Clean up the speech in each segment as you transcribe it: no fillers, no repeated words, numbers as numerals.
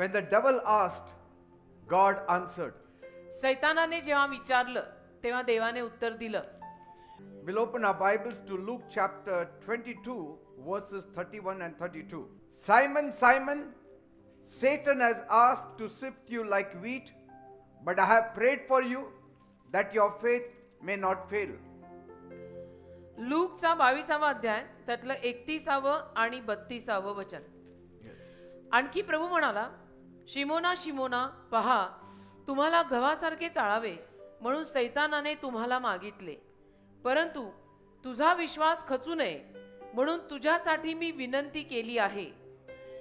When the devil asked, God answered. सैतानाने जेव्हा विचारलं तेव्हा देवाने उत्तर दिलं. We'll open our Bibles to Luke chapter 22, verses 31 and 32. Simon, Simon, Satan has asked to sift you like wheat, but I have prayed for you that your faith may not fail. लूकचा 22वा अध्याय त्यातलं 31वं आणि 32वं वचन. आणखी प्रभू म्हणाला, Simona Simona, पहा, तुम्हाला गव्हासारखे चाळावे म्हणून सैतानाने तुम्हाला मागितले, परंतु तुझा विश्वास खचू नये म्हणून तुझ्यासाठी मी विनंती केली आहे.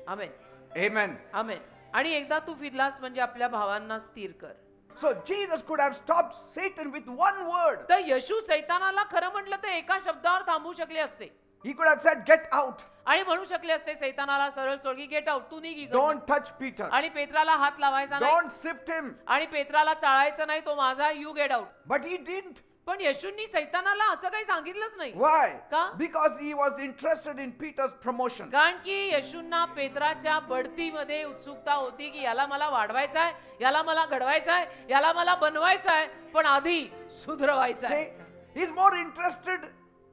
आमेन. Amen. आमेन. आणि एकदा तू फिरलास म्हणजे आपल्या भावांना स्थिर कर. So Jesus could have stopped Satan with one word. तर येशू सैतानाला खरं म्हटलं तर एका शब्दावर थांबू शकले असते. He could have said, get out. आणि म्हणू शकले असते सैतानाला सरळ सोडगी, गेट आउट, तू निघ इकडनं. Don't touch Peter. आणि पेत्राला हात लावायचा नाही. Don't sift him. आणि पेत्राला चाळायचं नाही, तो माझा, you get out. But he didn't. पण येशूंनी सैतानाला असं काही सांगितलंच नाही. Why? का? Because he was interested in Peter's promotion. कारण की येशूंना पेत्राच्या बढतीमध्ये उत्सुकता होती की याला मला वाढवायचं आहे, याला मला घडवायचं आहे, याला मला बनवायचं आहे, पण आधी सुधरवायचं आहे. See, he's more interested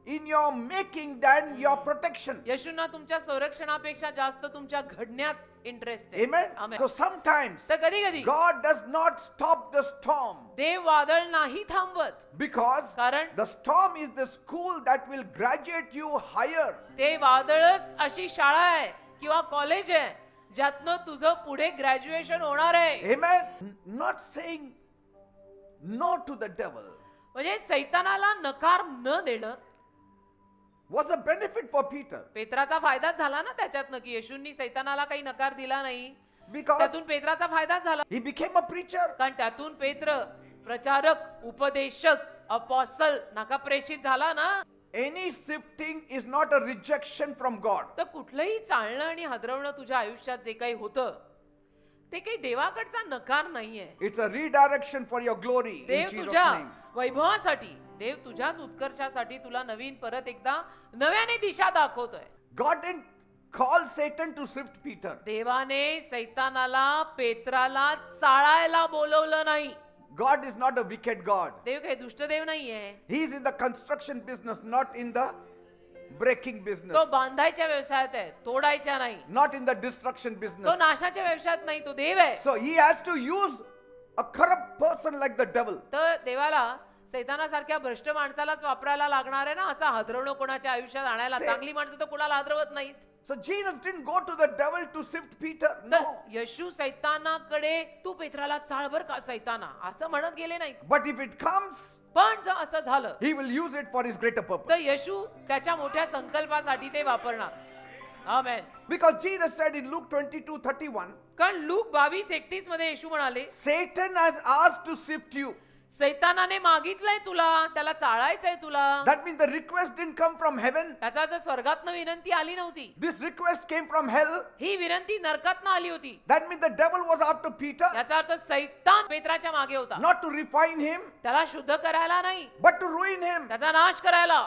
in your making than your protection. येशूंना तुमच्या संरक्षणापेक्षा जास्त तुमच्या घडण्यात इंटरेस्ट आहे. Amen. आमेन. So sometimes तर कधी कधी God does not stop the storm देव वादळ नाही थांबवत, because कारण the storm is the school that will graduate you higher. ते वादळच अशी शाळा आहे किंवा कॉलेज आहे ज्यातनं तुझं पुढे ग्रॅज्युएशन होणार आहे. Amen. Not saying no to the devil म्हणजे सैतानाला नकार न देणं was a benefit for Peter, पेत्राचा फायदाच झाला ना त्याच्यातनं, की येशूंनी सैतानाला काही नकार दिला नाही, because त्यातून पेत्राचा फायदाच झाला. he became a preacher. कारण त्यातून पेत्र प्रचारक, उपदेशक, अपॉस्टल, नाका प्रेषित झाला ना. Any sifting is not a rejection from God. तर कुठलंही चालणं आणि हादरवणं तुझ्या आयुष्यात जे काही होतं ते काही देवाकडचा नकार नाहीये. It's a redirection for your glory in Dev Jesus' तुझ्या name. वैभवासाठी, देव तुझ्याच उत्कर्षासाठी तुला नवीन परत एकदा नव्याने दिशा दाखवतोय. God didn't call Satan to sift Peter. देवाने सैतानाला पेत्राला चाळायला बोलवलं नाही. God is not a wicked God. देव काही दुष्ट देव नाहीये. He is in the construction business, not in the breaking तो business, बांधायच्या व्यवसायात आहे, तोडायच्या नाही. not in the destruction तो business. नाशाच्या व्यवसायात नाही, तो देव आहे. So he has to use a corrupt person like the devil. तर देवाला सैतानासारख्या भ्रष्ट माणसालाच वापरायला लागणार आहे ना, असा हादरवणं कोणाच्या आयुष्यात आणायला. चांगली माणसं तर कोणाला हादरवत नाहीत. So Jesus didn't go to the devil to sift Peter. तर No. येशू सैतानाकडे तू पेत्राला चाळ बर का सैताना असं म्हणत गेले नाही. But if it comes, पण जर असं झालं he will use it for his greater purpose. तर येशू त्याच्या मोठ्या संकल्पासाठी ते वापरणार. आमेन. Because Jesus said in Luke 22:31, कारण लूक 22:31 मध्ये येशू म्हणाले, Satan has asked to sift you. सैतानाने मागितलंय तुला, त्याला चाळायचंय तुला. That means the request didn't come from heaven. त्याचा तर स्वर्गातनं विनंती आली नव्हती, This request came from hell. ही विनंती नरकातनं आली होती. That means the devil was after Peter, याचा अर्थ सैतान पेत्राच्या मागे होता, not to refine him, त्याला शुद्ध करायला नाही, but to ruin him. त्याचा नाश करायला.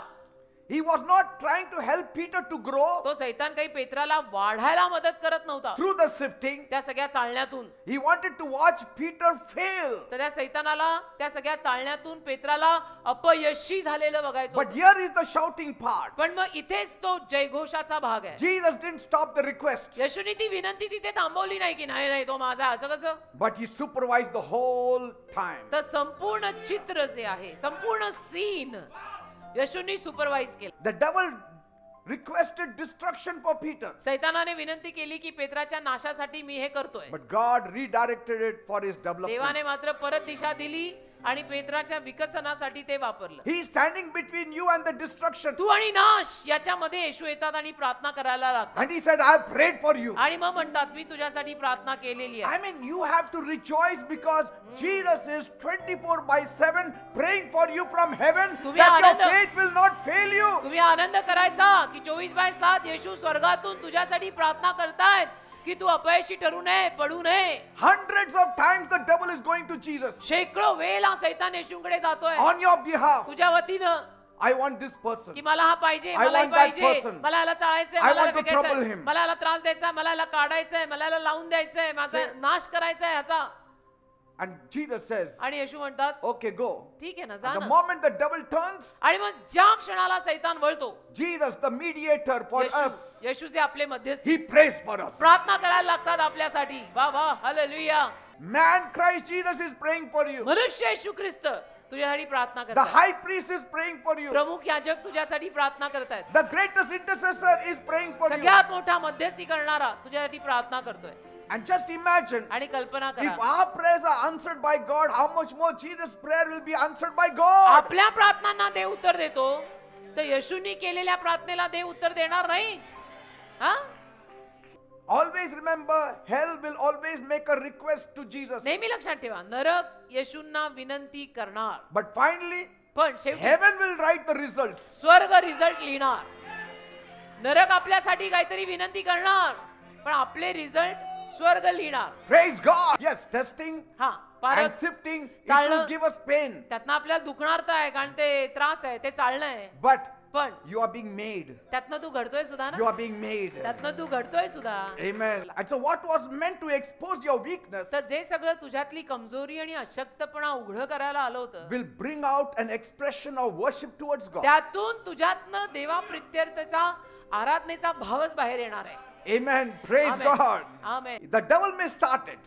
He was not trying to help Peter to grow तो सैतान काही पेत्राला वाढायला मदत करत नव्हता through the sifting. त्या सगळ्या चालण्यातून. He wanted to watch Peter fail. तर त्या सैतानाला त्या सगळ्या चालण्यातून पेत्राला अपयशी झालेलं बघायचं But होतं. here is the shouting part. पण मग इथेच तो जयघोषाचा भाग आहे. Jesus didn't stop the request, येशूनी ती विनंती तिथे थांबवली नाही की नाही नाही तो माझा, असं कसं. but he supervised the whole time. तर संपूर्ण चित्र जे आहे, संपूर्ण सीन येशूनी सुपरवाइज केलं. The devil requested destruction for Peter, सैतानाने विनंती केली की पेत्राच्या नाशासाठी मी हे करतोय, but God redirected it for his development. देवाने मात्र परत दिशा दिली आणि पेत्राच्या विकसनासाठी ते वापरलं. He is standing between you and the destruction. तू आणि नाश याच्यामध्ये येशू येतात आणि प्रार्थना करायला लागतात. And he said, I have prayed for you. आणि मग म्हणतात मी तुझ्यासाठी प्रार्थना केलेली आहे. I mean, you have to rejoice because Jesus is 24/7 praying for you from heaven तुम्ही that your Anand- faith will not fail you. तुम्ही आनंद करायचा की 24/7 येशू स्वर्गातून तुझ्यासाठी प्रार्थना करतायत की तू अपयशी ठरू नये, पडू नये. Hundreds of times the devil is going to Jesus शेकडो वेळा सैतान येशूकडे जातोय on your behalf, तुझ्या वतीनं, I want this person. की मला हा पाहिजे, I मला want that पाहिजे, person. मला याला चाळायचंय, I मला याला want to trouble फेकायचंय, him. मला याला त्रास द्यायचा, मला याला काढायचंय, मला याला लावून द्यायचंय, माझा नाश करायचाय ह्याचा. And Jesus says, आणि येशू म्हणतात, okay, go. ठीक आहे ना, जा The ना. moment the devil turns, आणि मग ज्या क्षणाला सैतान वळतो, Jesus, the mediator for us, येशू जे आपले मध्यस्थी he prays for us. प्रार्थना करायला लागतात आपल्यासाठी. वा वा, hallelujah. Man, Christ Jesus is praying for you. मनुष्य येशू ख्रिस्त तुझ्यासाठी प्रार्थना The करतात. high priest is praying for you. प्रमुख याजक तुझ्यासाठी प्रार्थना करतायत. The greatest intercessor is praying for you. सगळ्यात मोठा मध्यस्थी करणारा तुझ्यासाठी प्रार्थना करतोय. And just imagine, आणि कल्पना if करा, our prayers are answered by God, how much more Jesus' prayer will be answered by God. आपल्या प्रार्थनांना देव उत्तर देतो, तर येशूंनी केलेल्या प्रार्थनेला देव उत्तर देणार नाही. हा? Always remember, hell will always make a request to Jesus. नेहमी लक्षात ठेवा, नरक येशूंना विनंती करणार, But finally, पण शेवटी heaven will write the results. स्वर्ग रिझल्ट लिहिणार. नरक आपल्यासाठी काहीतरी विनंती करणार, पण आपले रिझल्ट स्वर्ग लिहिणार. Praise God. Yes, testing हा, and पारख sifting, it चालणं. will give us pain. त्यातनं आपल्याला दुखणार तर आहे, कारण ते त्रास आहे, ते चालणं आहे, But पण you are being made. त्यातनं तू घडतोय सुद्धा You ना, are being made. त्यातनं तू घडतोय सुद्धा. Amen. And so what was meant to expose your weakness तर जे सगळं तुझ्यातली कमजोरी आणि अशक्तपणा उघड करायला आलं होतं, will bring out an expression of worship towards God. त्यातून तुझ्यातनं देवाप्रित्यर्थेचा आराधनेचा भावच बाहेर येणार आहे. Amen. Praise Amen. God. Amen. The devil may start it.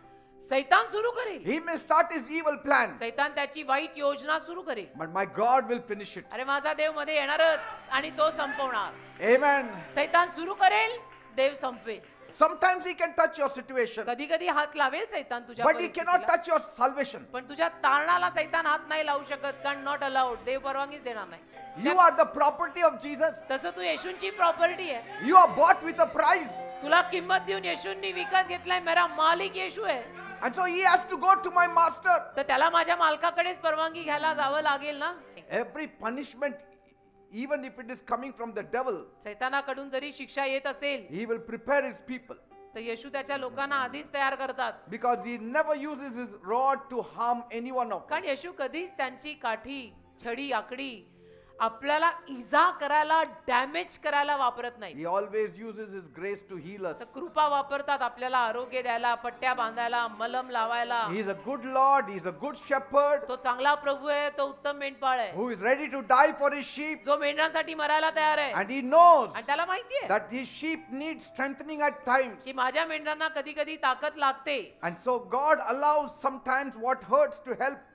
सैतान सुरू करेल, He may start his evil plan. सैतान त्याची वाईट योजना सुरू करेल, But my God will finish it. अरे माझा देव मध्ये येणारच आणि तो संपवणार. Amen. सैतान सुरू करेल, देव संपवेल. Sometimes he can touch your situation, कधी कधी हात लावेल सैतान तुझ्या but he cannot परिस्थितीला. touch your salvation. पण तुझ्या तारणाला सैतान हात नाही लावू शकत, कारण नॉट अलाउड, देव परवानगीच देणार नाही. You are the property of Jesus. तसं तू येशूंची प्रॉपर्टी आहे. You are bought with a price. तुला किंमत देऊन येशूंनी विकत घेतलाय. मेरा मालिक येशू आहे. And so he has to go to my master. तर त्याला माझ्या मालकाकडेच परवानगी घ्यायला जावं लागेल ना. Every punishment, even if it is coming from the devil, सैतानाकडून जरी शिक्षा येत असेल, he will prepare his people. तर येशू त्याच्या लोकांना आधीच तयार करतात. Because he never uses his rod to harm any one of us. कारण येशू कधीच त्यांची काठी, छडी, आकडी आपल्याला इजा करायला, डॅमेज करायला वापरत नाही. He always uses his grace to heal us. तर कृपा वापरतात आपल्याला आरोग्य द्यायला, पट्ट्या बांधायला, मलम लावायला. He is a good Lord, he is a good shepherd तो चांगला प्रभू आहे, तो उत्तम मेंढपाळ आहे, who is ready to die for his sheep. जो मेंढरांसाठी मरायला तयार आहे. And he knows आणि त्याला माहिती आहे that his sheep need strengthening at times. की माझ्या मेंढरांना कधी कधी ताकद लागते. And so God allows sometimes what hurts to help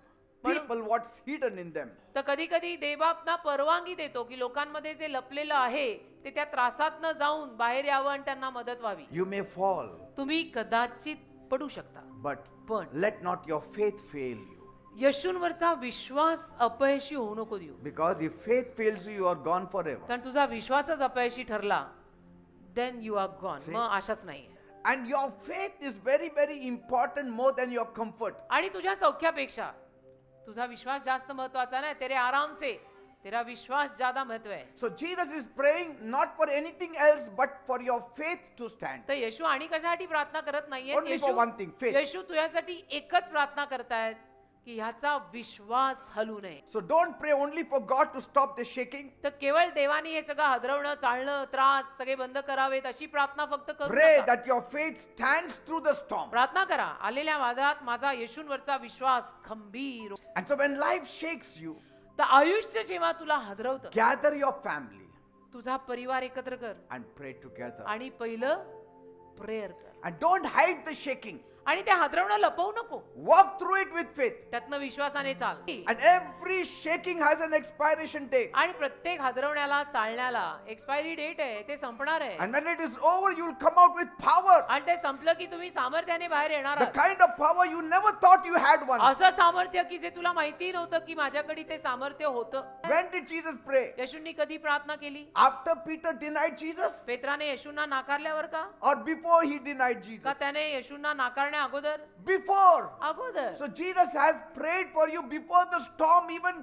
म्हणून- people what's hidden in them. तर कधी कधी देवबापना परवानगी देतो की लोकांमध्ये जे लपलेलं आहे ते त्या त्रासात न जाऊन बाहेर यावं आणि त्यांना मदत व्हावी. You may fall, तुम्ही कदाचित पडू शकता, but पण let not your faith fail you. येशूंवरचा विश्वास अपयशी होऊ नको देऊ. Because if faith fails you, you are gone forever. कारण तुझा विश्वासच अपयशी ठरला, then you are gone. See? मग आशाच नाही. And your faith is very, very important more than your comfort. आणि तुझ्या सौख्यापेक्षा तुझा विश्वास जास्त महत्वाचा नाही. तेरे आराम से तेरा विश्वास ज्यादा महत्व है. So Jesus is praying not for anything else but for your faith to stand. तर येशू आणि कशासाठी प्रार्थना करत नाहीये. Only for one thing, faith. येशू तुझ्यासाठी एकच प्रार्थना करतायत की ह्याचा विश्वास हलू नये. So don't pray only for God to stop the shaking. तर केवळ देवानी हे सगळं हादरवणं, चालणं, त्रास सगळे बंद करावेत अशी प्रार्थना फक्त करू Pray नका. that your faith stands through the storm. प्रार्थना करा, आलेल्या वादळात माझा येशूंवरचा विश्वास खंबीर. And so when life shakes you, तर आयुष्य जेव्हा तुला हादरवतं, gather your family तुझा परिवार एकत्र कर and pray together. आणि पहिलं प्रेयर कर. And don't hide the shaking. आणि ते हादरवणं लपवू नको. Walk through it with faith. त्यातनं विश्वासाने चाल. And every shaking has an expiration date. आणि प्रत्येक हादरवण्याला, चालण्याला एक्सपायरी डेट आहे, ते संपणार आहे. And when it is over, you will come out with power. आणि ते संपलं की तुम्ही सामर्थ्याने बाहेर येणार The आहात. kind of power you never thought you had once. असं सामर्थ्य की जे तुला माहिती नव्हतं की माझ्याकडे ते सामर्थ्य होतं. When did Jesus pray? येशूंनी कधी प्रार्थना केली? After Peter denied Jesus? पेत्राने येशूंना नाकारल्यावर का? Or before he denied Jesus? का त्याने येशूंना नाकारण्या अगोदर? Before. अगोदर. So Jesus has prayed for you before the storm even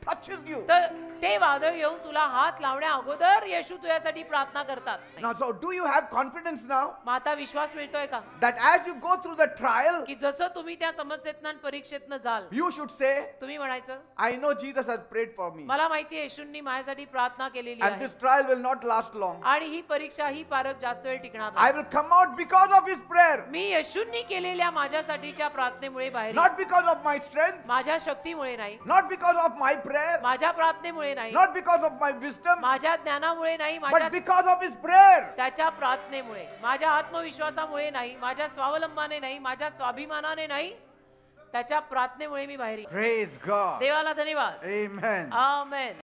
touches you. तर ते वादळ येऊन तुला हात लावण्या अगोदर येशू तुझ्यासाठी प्रार्थना करतात. Now, so do you have confidence now मग आता विश्वास मिळतोय का that as you go through the trial, की जसं तुम्ही त्या समस्येतनं आणि परीक्षेतनं जाल you should say, तुम्ही म्हणायचं I know Jesus has prayed for me, मला माहिती आहे येशूंनी माझ्यासाठी प्रार्थना केलेली and आहे this trial will not last long. आणि ही परीक्षा ही पारख जास्त वेळ टिकणार I नाही. will come out because of his prayer, मी येशूंनी केलेल्या माझ्यासाठीच्या प्रार्थनेमुळे बाहेर येईन. not because of my strength, माझ्या शक्तीमुळे नाही, not because of my prayer, माझ्या प्रार्थनेमुळे नाही, not because of my wisdom, माझ्या ज्ञानामुळे नाही, but माझ्या because of his prayer. त्याच्या प्रार्थनेमुळे, माझ्या आत्मविश्वासामुळे नाही, माझ्या स्वावलंबाने नाही, माझ्या स्वाभिमानाने नाही, त्याच्या प्रार्थनेमुळे मी बाहेर येईन. Praise God. देवाला धन्यवाद. Amen. आमेन.